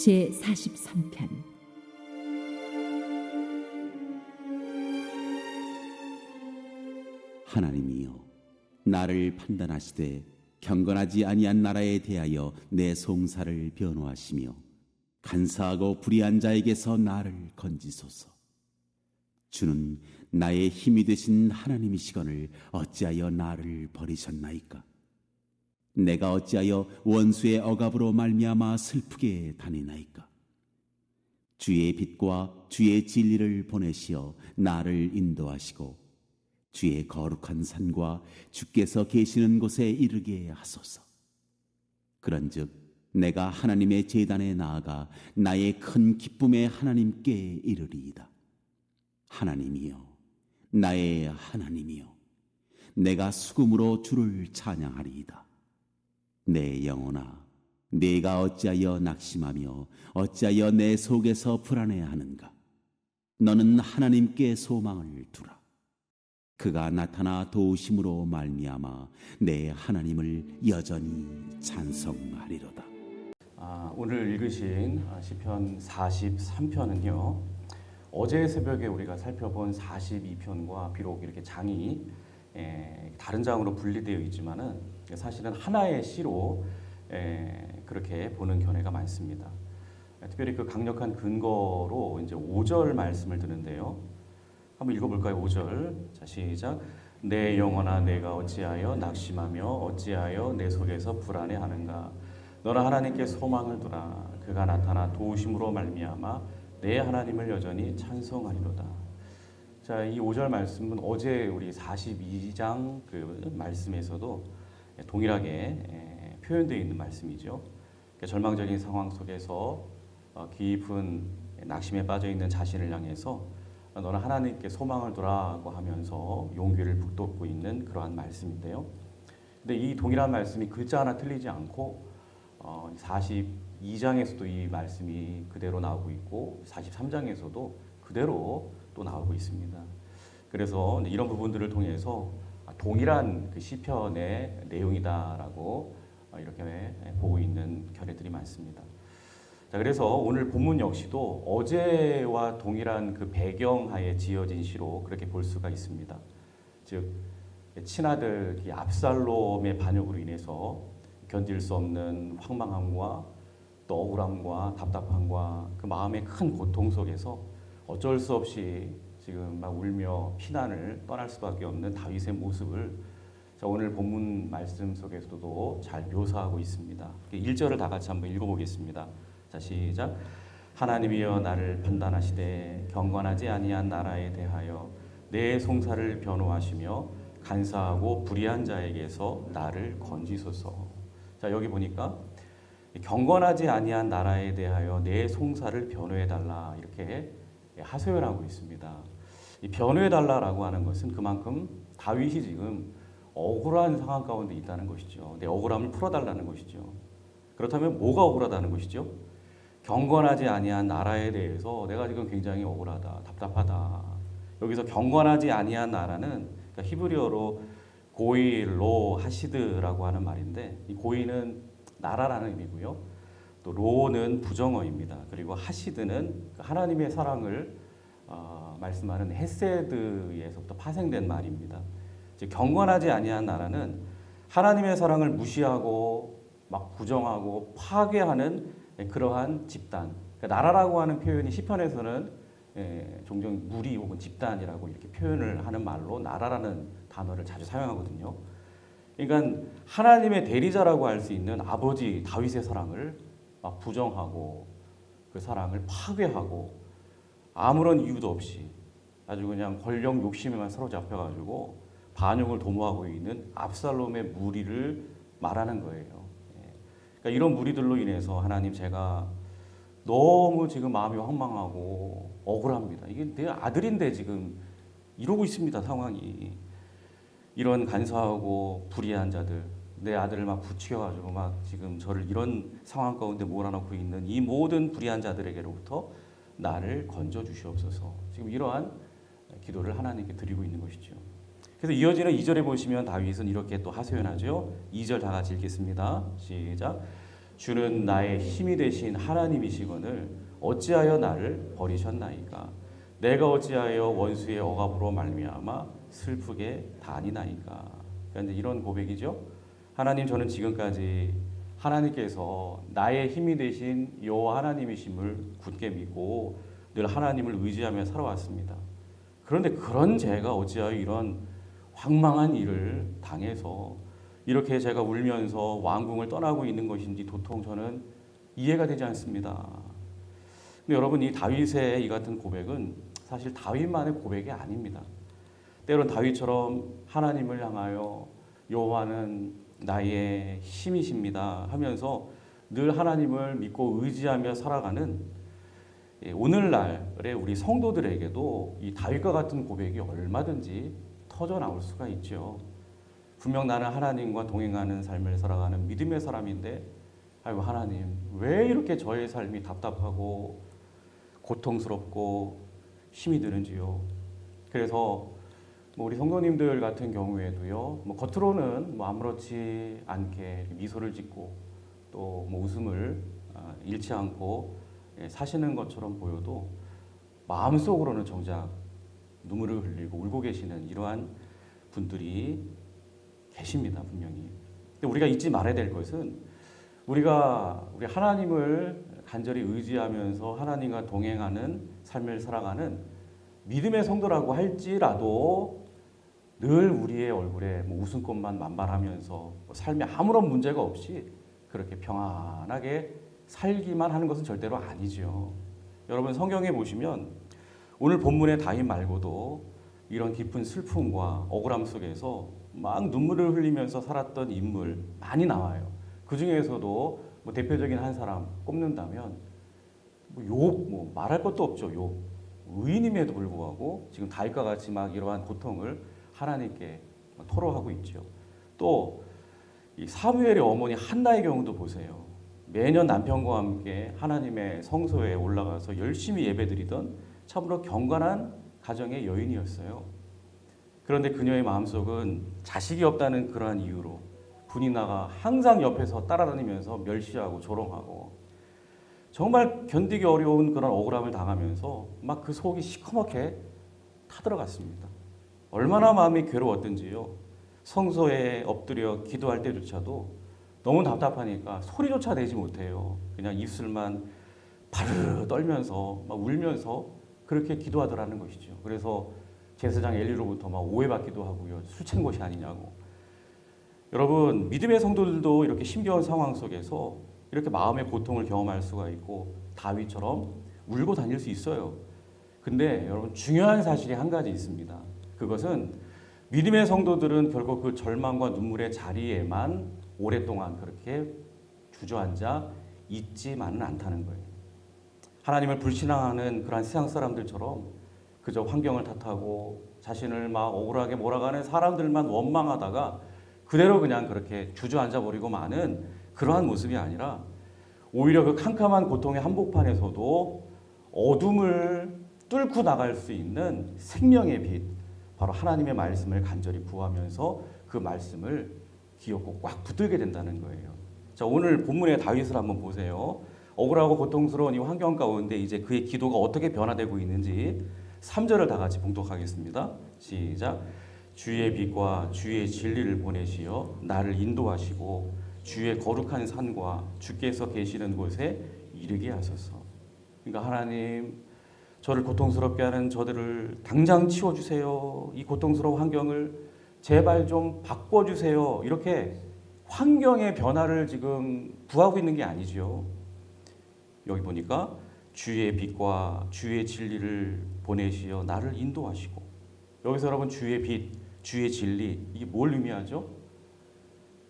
제43편. 하나님이여, 나를 판단하시되 경건하지 아니한 나라에 대하여 내 송사를 변호하시며 간사하고 불의한 자에게서 나를 건지소서. 주는 나의 힘이 되신 하나님이시거늘 어찌하여 나를 버리셨나이까? 내가 어찌하여 원수의 억압으로 말미암아 슬프게 다니나이까? 주의 빛과 주의 진리를 보내시어 나를 인도하시고 주의 거룩한 산과 주께서 계시는 곳에 이르게 하소서. 그런즉 내가 하나님의 제단에 나아가 나의 큰 기쁨의 하나님께 이르리이다. 하나님이여, 나의 하나님이여, 내가 수금으로 주를 찬양하리이다. 내 영혼아, 네가 어찌하여 낙심하며 어찌하여 내 속에서 불안해하는가? 너는 하나님께 소망을 두라. 그가 나타나 도우심으로 말미암아 내 하나님을 여전히 찬송하리로다. 오늘 읽으신 시편 43편은요, 어제 새벽에 우리가 살펴본 42편과 비록 이렇게 장이 다른 장으로 분리되어 있지만은 사실은 하나의 시로 그렇게 보는 견해가 많습니다. 특별히 그 강력한 근거로 이제 5절 말씀을 드는데요. 한번 읽어볼까요? 5절. 자, 시작. 내 영혼아, 내가 어찌하여 낙심하며 어찌하여 내 속에서 불안해하는가? 너는 하나님께 소망을 두라. 그가 나타나 도우심으로 말미암아 내 하나님을 여전히 찬송하리로다. 자, 이 5절 말씀은 어제 우리 42장 그 말씀에서도 동일하게 표현되어 있는 말씀이죠. 절망적인 상황 속에서 깊은 낙심에 빠져 있는 자신을 향해서 너는 하나님께 소망을 두라고 하면서 용기를 북돋고 있는 그러한 말씀인데요. 근데 이 동일한 말씀이 글자 하나 틀리지 않고 42장에서도 이 말씀이 그대로 나오고 있고 43장에서도 그대로 또 나오고 있습니다. 그래서 이런 부분들을 통해서 동일한 그 시편의 내용이다라고 이렇게 보고 있는 견해들이 많습니다. 자, 그래서 오늘 본문 역시도 어제와 동일한 그 배경하에 지어진 시로 그렇게 볼 수가 있습니다. 즉 친아들 압살롬의 반역으로 인해서 견딜 수 없는 황망함과 또 억울함과 답답함과 그 마음의 큰 고통 속에서 어쩔 수 없이 지금 막 울며 피난을 떠날 수밖에 없는 다윗의 모습을 오늘 본문 말씀 속에서도 잘 묘사하고 있습니다. 1절을 다 같이 한번 읽어보겠습니다. 자, 시작. 하나님이여, 나를 판단하시되 경건하지 아니한 나라에 대하여 내 송사를 변호하시며 간사하고 불의한 자에게서 나를 건지소서. 자, 여기 보니까 경건하지 아니한 나라에 대하여 내 송사를 변호해달라 이렇게 하소연하고 있습니다. 이 변호해달라라고 하는 것은 그만큼 다윗이 지금 억울한 상황 가운데 있다는 것이죠. 내 억울함을 풀어달라는 것이죠. 그렇다면 뭐가 억울하다는 것이죠? 경건하지 아니한 나라에 대해서 내가 지금 굉장히 억울하다, 답답하다. 여기서 경건하지 아니한 나라는 그러니까 히브리어로 고이 로 하시드라고 하는 말인데, 이 고이는 나라라는 의미고요. 또 로는 부정어입니다. 그리고 하시드는 하나님의 사랑을 말씀하는 헤세드에서부터 파생된 말입니다. 즉 경건하지 아니한 나라는 하나님의 사랑을 무시하고 막 부정하고 파괴하는 그러한 집단. 그러니까 나라라고 하는 표현이 시편에서는 종종 무리 혹은 집단이라고 이렇게 표현을 하는 말로 나라라는 단어를 자주 사용하거든요. 그러니까 하나님의 대리자라고 할 수 있는 아버지 다윗의 사랑을 막 부정하고 그 사랑을 파괴하고 아무런 이유도 없이 아주 그냥 권력 욕심에만 사로잡혀가지고 반역을 도모하고 있는 압살롬의 무리를 말하는 거예요. 그러니까 이런 무리들로 인해서 하나님, 제가 너무 지금 마음이 황망하고 억울합니다. 이게 내 아들인데 지금 이러고 있습니다, 상황이. 이런 간사하고 불의한 자들, 내 아들을 막 부추겨가지고 막 지금 저를 이런 상황 가운데 몰아넣고 있는 이 모든 불의한 자들에게로부터 나를 건져 주시옵소서. 지금 이러한 기도를 하나님께 드리고 있는 것이죠. 그래서 이어지는 2절에 보시면 다윗은 이렇게 또 하소연하죠. 2절 다 같이 읽겠습니다. 시작. 주는 나의 힘이 되신 하나님이시거늘 어찌하여 나를 버리셨나이까. 내가 어찌하여 원수의 억압으로 말미암아 슬프게 다니나이까. 그러니까 이제 이런 고백이죠. 하나님, 저는 지금까지 하나님께서 나의 힘이 되신 여호와 하나님이심을 굳게 믿고 늘 하나님을 의지하며 살아왔습니다. 그런데 그런 제가 어찌하여 이런 황망한 일을 당해서 이렇게 제가 울면서 왕궁을 떠나고 있는 것인지 도통 저는 이해가 되지 않습니다. 근데 여러분, 이 다윗의 이 같은 고백은 사실 다윗만의 고백이 아닙니다. 때론 다윗처럼 하나님을 향하여 여호와는 나의 힘이십니다 하면서 늘 하나님을 믿고 의지하며 살아가는 오늘날의 우리 성도들에게도 이 다윗과 같은 고백이 얼마든지 터져 나올 수가 있죠. 분명 나는 하나님과 동행하는 삶을 살아가는 믿음의 사람인데, 아이고 하나님, 왜 이렇게 저의 삶이 답답하고 고통스럽고 힘이 드는지요. 그래서 우리 성도님들 같은 경우에도요, 겉으로는 아무렇지 않게 미소를 짓고 또 웃음을 잃지 않고 사시는 것처럼 보여도 마음속으로는 정작 눈물을 흘리고 울고 계시는 이러한 분들이 계십니다, 분명히. 근데 우리가 잊지 말아야 될 것은 우리 하나님을 간절히 의지하면서 하나님과 동행하는 삶을 살아가는 믿음의 성도라고 할지라도 늘 우리의 얼굴에 웃음꽃만 만발하면서 삶에 아무런 문제가 없이 그렇게 평안하게 살기만 하는 것은 절대로 아니죠. 여러분, 성경에 보시면 오늘 본문의 다윗 말고도 이런 깊은 슬픔과 억울함 속에서 막 눈물을 흘리면서 살았던 인물 많이 나와요. 그 중에서도 대표적인 한 사람 꼽는다면 욥, 말할 것도 없죠. 욥, 의인임에도 불구하고 지금 다윗과 같이 막 이러한 고통을 하나님께 토로하고 있죠. 또 이 사무엘의 어머니 한나의 경우도 보세요. 매년 남편과 함께 하나님의 성소에 올라가서 열심히 예배드리던 참으로 경건한 가정의 여인이었어요. 그런데 그녀의 마음속은 자식이 없다는 그러한 이유로 분이나가 항상 옆에서 따라다니면서 멸시하고 조롱하고 정말 견디기 어려운 그런 억울함을 당하면서 막 그 속이 시커멓게 타들어갔습니다. 얼마나 마음이 괴로웠던지요. 성소에 엎드려 기도할 때조차도 너무 답답하니까 소리조차 내지 못해요. 그냥 입술만 바르르 떨면서 막 울면서 그렇게 기도하더라는 것이죠. 그래서 제사장 엘리로부터 막 오해받기도 하고요. 술 취한 것이 아니냐고. 여러분, 믿음의 성도들도 이렇게 힘겨운 상황 속에서 이렇게 마음의 고통을 경험할 수가 있고 다윗처럼 울고 다닐 수 있어요. 근데 여러분, 중요한 사실이 한 가지 있습니다. 그것은 믿음의 성도들은 결국 그 절망과 눈물의 자리에만 오랫동안 그렇게 주저앉아 있지만은 않다는 거예요. 하나님을 불신앙하는 그런 세상 사람들처럼 그저 환경을 탓하고 자신을 막 억울하게 몰아가는 사람들만 원망하다가 그대로 그냥 그렇게 주저앉아 버리고 마는 그러한 모습이 아니라 오히려 그 캄캄한 고통의 한복판에서도 어둠을 뚫고 나갈 수 있는 생명의 빛, 바로 하나님의 말씀을 간절히 구하면서 그 말씀을 기억고 꽉 붙들게 된다는 거예요. 자, 오늘 본문의 다윗을 한번 보세요. 억울하고 고통스러운 이 환경 가운데 이제 그의 기도가 어떻게 변화되고 있는지 3절을 다 같이 봉독하겠습니다. 시작. 주의 빛과 주의 진리를 보내시어 나를 인도하시고 주의 거룩한 산과 주께서 계시는 곳에 이르게 하소서. 그러니까 하나님, 저를 고통스럽게 하는 저들을 당장 치워주세요. 이 고통스러운 환경을 제발 좀 바꿔주세요. 이렇게 환경의 변화를 지금 구하고 있는 게 아니죠. 여기 보니까 주의 빛과 주의 진리를 보내시어 나를 인도하시고, 여기서 여러분 주의 빛, 주의 진리, 이게 뭘 의미하죠?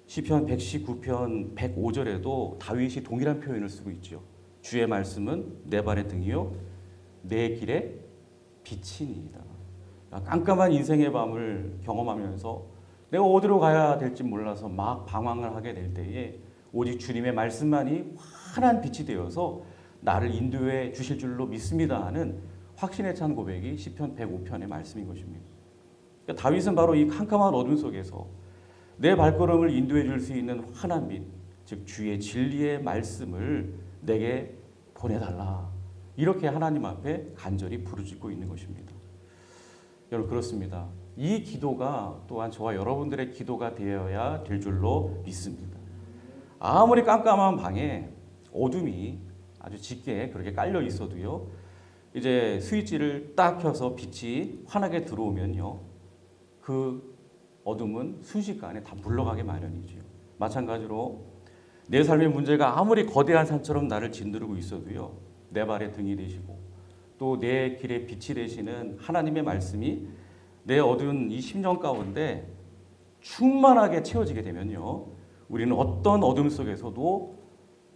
시편 119편 105절에도 다윗이 동일한 표현을 쓰고 있죠. 주의 말씀은 내 발의 등이요 내 길의 빛이니이다. 깜깜한 인생의 밤을 경험하면서 내가 어디로 가야 될지 몰라서 막 방황을 하게 될 때에 오직 주님의 말씀만이 환한 빛이 되어서 나를 인도해 주실 줄로 믿습니다 하는 확신에 찬 고백이 시편 105편의 말씀인 것입니다. 그러니까 다윗은 바로 이 캄캄한 어둠 속에서 내 발걸음을 인도해 줄 수 있는 환한 빛, 즉 주의 진리의 말씀을 내게 보내달라. 이렇게 하나님 앞에 간절히 부르짖고 있는 것입니다. 여러분 그렇습니다. 이 기도가 또한 저와 여러분들의 기도가 되어야 될 줄로 믿습니다. 아무리 깜깜한 방에 어둠이 아주 짙게 그렇게 깔려 있어도요. 이제 스위치를 딱 켜서 빛이 환하게 들어오면요. 그 어둠은 순식간에 다 물러가게 마련이죠. 마찬가지로 내 삶의 문제가 아무리 거대한 산처럼 나를 짓누르고 있어도요. 내 발의 등이 되시고 또 내 길의 빛이 되시는 하나님의 말씀이 내 어두운 이 심령 가운데 충만하게 채워지게 되면요. 우리는 어떤 어둠 속에서도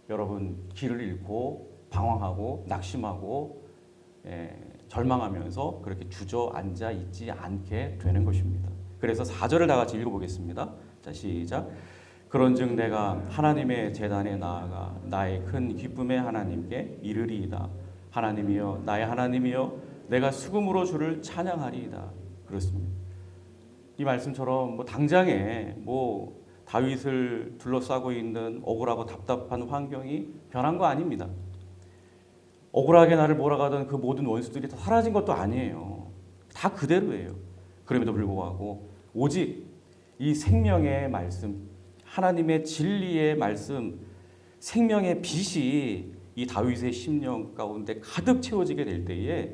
여러분 길을 잃고 방황하고 낙심하고 절망하면서 그렇게 주저앉아 있지 않게 되는 것입니다. 그래서 4절을 다 같이 읽어보겠습니다. 자, 시작. 그런즉 내가 하나님의 제단에 나아가 나의 큰 기쁨의 하나님께 이르리이다. 하나님이여 나의 하나님이여 내가 수금으로 주를 찬양하리이다. 그렇습니다. 이 말씀처럼 뭐 당장에 뭐 다윗을 둘러싸고 있는 억울하고 답답한 환경이 변한 거 아닙니다. 억울하게 나를 몰아가던 그 모든 원수들이 다 사라진 것도 아니에요. 다 그대로예요. 그럼에도 불구하고 오직 이 생명의 말씀, 하나님의 진리의 말씀, 생명의 빛이 이 다윗의 심령 가운데 가득 채워지게 될 때에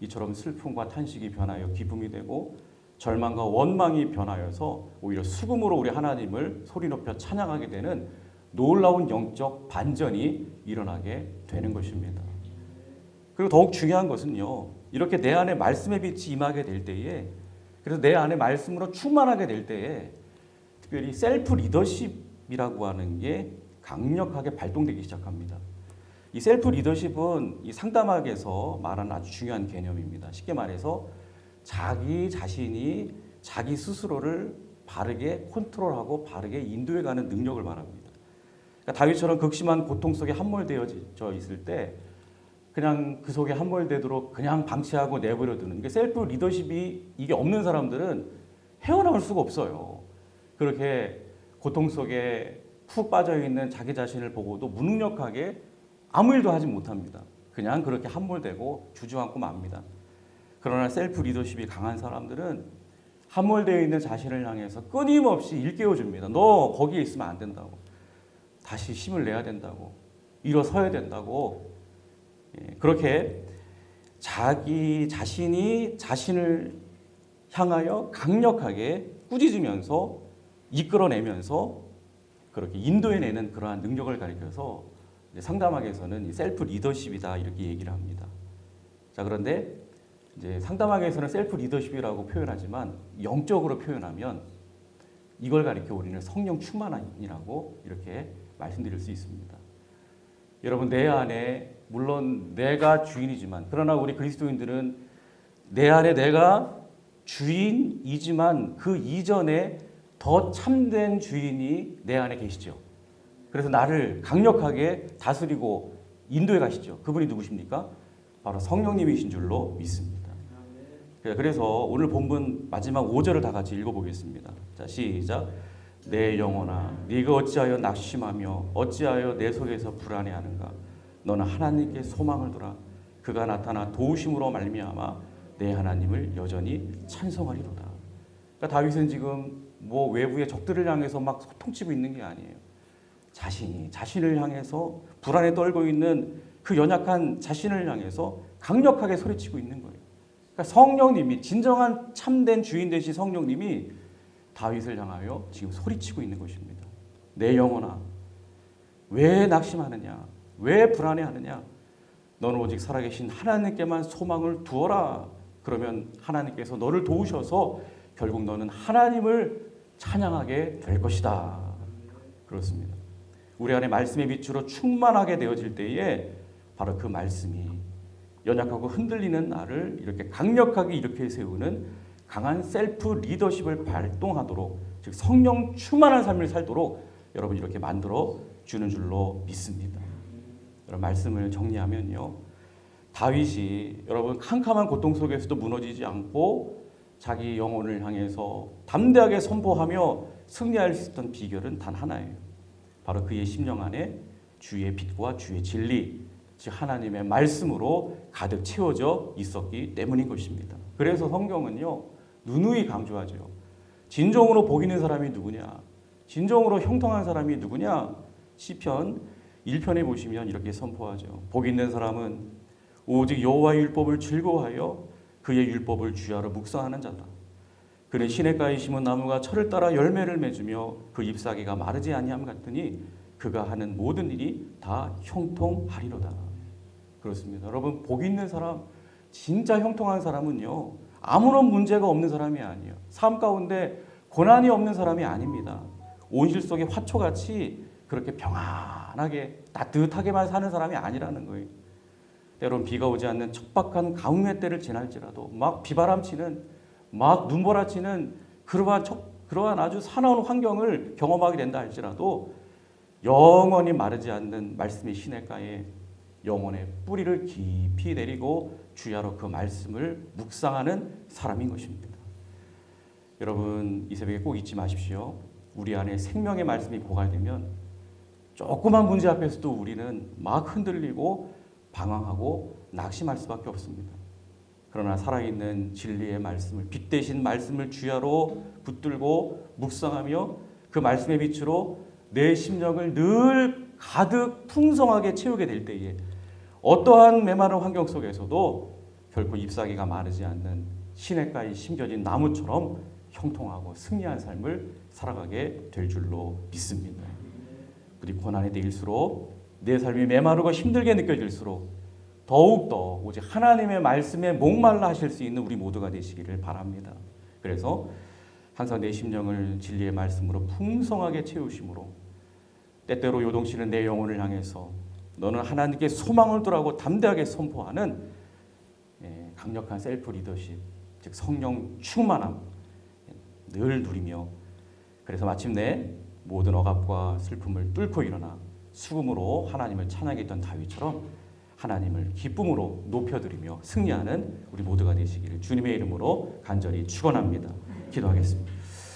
이처럼 슬픔과 탄식이 변하여 기쁨이 되고 절망과 원망이 변하여서 오히려 수금으로 우리 하나님을 소리 높여 찬양하게 되는 놀라운 영적 반전이 일어나게 되는 것입니다. 그리고 더욱 중요한 것은요. 이렇게 내 안에 말씀의 빛이 임하게 될 때에 그래서 내 안에 말씀으로 충만하게 될 때에 특별히 셀프 리더십이라고 하는 게 강력하게 발동되기 시작합니다. 이 셀프 리더십은 이 상담학에서 말하는 아주 중요한 개념입니다. 쉽게 말해서 자기 자신이 자기 스스로를 바르게 컨트롤하고 바르게 인도해가는 능력을 말합니다. 그러니까 다윗처럼 극심한 고통 속에 함몰되어져 있을 때 그냥 그 속에 함몰되도록 그냥 방치하고 내버려두는 이게 셀프 리더십이 이게 없는 사람들은 헤어나올 수가 없어요. 그렇게 고통 속에 푹 빠져있는 자기 자신을 보고도 무능력하게 아무 일도 하지 못합니다. 그냥 그렇게 함몰되고 주저앉고 맙니다. 그러나 셀프 리더십이 강한 사람들은 함몰되어 있는 자신을 향해서 끊임없이 일깨워줍니다. 너 거기에 있으면 안 된다고. 다시 힘을 내야 된다고. 일어서야 된다고. 그렇게 자기 자신이 자신을 향하여 강력하게 꾸짖으면서 이끌어내면서 그렇게 인도해내는 그러한 능력을 가리켜서 상담학에서는 셀프 리더십이다 이렇게 얘기를 합니다. 자, 그런데 이제 상담학에서는 셀프 리더십이라고 표현하지만 영적으로 표현하면 이걸 가리켜 우리는 성령 충만이라고 이렇게 말씀드릴 수 있습니다. 여러분 내 안에 물론 내가 주인이지만 그러나 우리 그리스도인들은 내 안에 내가 주인이지만 그 이전에 더 참된 주인이 내 안에 계시죠. 그래서 나를 강력하게 다스리고 인도해 가시죠. 그분이 누구십니까? 바로 성령님이신 줄로 믿습니다. 그래서 오늘 본문 마지막 5절을 다 같이 읽어보겠습니다. 자, 시작. 내 영혼아, 네가 어찌하여 낙심하며 어찌하여 내 속에서 불안해하는가? 너는 하나님께 소망을 두라. 그가 나타나 도우심으로 말미암아 내 하나님을 여전히 찬송하리로다. 그러니까 다윗은 지금 뭐 외부의 적들을 향해서 막 소통치고 있는 게 아니에요. 자신을 향해서 불안에 떨고 있는 그 연약한 자신을 향해서 강력하게 소리치고 있는 거예요. 그러니까 성령님이 진정한 참된 주인 되신 성령님이 다윗을 향하여 지금 소리치고 있는 것입니다. 내 영혼아, 왜 낙심하느냐? 왜 불안해하느냐? 너는 오직 살아계신 하나님께만 소망을 두어라. 그러면 하나님께서 너를 도우셔서 결국 너는 하나님을 찬양하게 될 것이다. 그렇습니다. 우리 안에 말씀의 빛으로 충만하게 되어질 때에 바로 그 말씀이 연약하고 흔들리는 나를 이렇게 강력하게 일으켜 세우는 강한 셀프 리더십을 발동하도록, 즉 성령 충만한 삶을 살도록 여러분 이렇게 만들어 주는 줄로 믿습니다. 여러분 말씀을 정리하면요, 다윗이 여러분 캄캄한 고통 속에서도 무너지지 않고 자기 영혼을 향해서 담대하게 선포하며 승리할 수 있었던 비결은 단 하나예요. 바로 그의 심령 안에 주의 빛과 주의 진리, 즉 하나님의 말씀으로 가득 채워져 있었기 때문인 것입니다. 그래서 성경은요, 누누이 강조하죠. 진정으로 복 있는 사람이 누구냐? 진정으로 형통한 사람이 누구냐? 시편 1편에 보시면 이렇게 선포하죠. 복 있는 사람은 오직 여호와의 율법을 즐거워하여 그의 율법을 주야로 묵상하는 자다. 그는 시냇가에 심은 나무가 철을 따라 열매를 맺으며 그 잎사귀가 마르지 아니함 같으니 그가 하는 모든 일이 다 형통하리로다. 그렇습니다. 여러분, 복 있는 사람, 진짜 형통한 사람은요, 아무런 문제가 없는 사람이 아니에요. 삶 가운데 고난이 없는 사람이 아닙니다. 온실 속의 화초같이 그렇게 평안하게 따뜻하게만 사는 사람이 아니라는 거예요. 때론 비가 오지 않는 척박한 가뭄의 때를 지날지라도 막 비바람치는, 막 눈보라치는 그러한 아주 사나운 환경을 경험하게 된다 할지라도 영원히 마르지 않는 말씀의 시냇가에 영혼의 뿌리를 깊이 내리고 주야로 그 말씀을 묵상하는 사람인 것입니다. 여러분, 이 새벽에 꼭 잊지 마십시오. 우리 안에 생명의 말씀이 고갈되면 조그만 문제 앞에서도 우리는 막 흔들리고 방황하고 낙심할 수밖에 없습니다. 그러나 살아있는 진리의 말씀을, 빛 대신 말씀을 주야로 붙들고 묵상하며 그 말씀의 빛으로 내 심령을 늘 가득 풍성하게 채우게 될 때에 어떠한 메마른 환경 속에서도 결코 잎사귀가 마르지 않는 시냇가에 심겨진 나무처럼 형통하고 승리한 삶을 살아가게 될 줄로 믿습니다. 부디 고난의 때일수록 내 삶이 메마르고 힘들게 느껴질수록 더욱더 오직 하나님의 말씀에 목말라 하실 수 있는 우리 모두가 되시기를 바랍니다. 그래서 항상 내 심령을 진리의 말씀으로 풍성하게 채우심으로 때때로 요동치는 내 영혼을 향해서 너는 하나님께 소망을 두라고 담대하게 선포하는 강력한 셀프 리더십, 즉 성령 충만함 늘 누리며, 그래서 마침내 모든 억압과 슬픔을 뚫고 일어나 수금으로 하나님을 찬양했던 다윗처럼 하나님을 기쁨으로 높여드리며 승리하는 우리 모두가 되시기를 주님의 이름으로 간절히 축원합니다. 기도하겠습니다.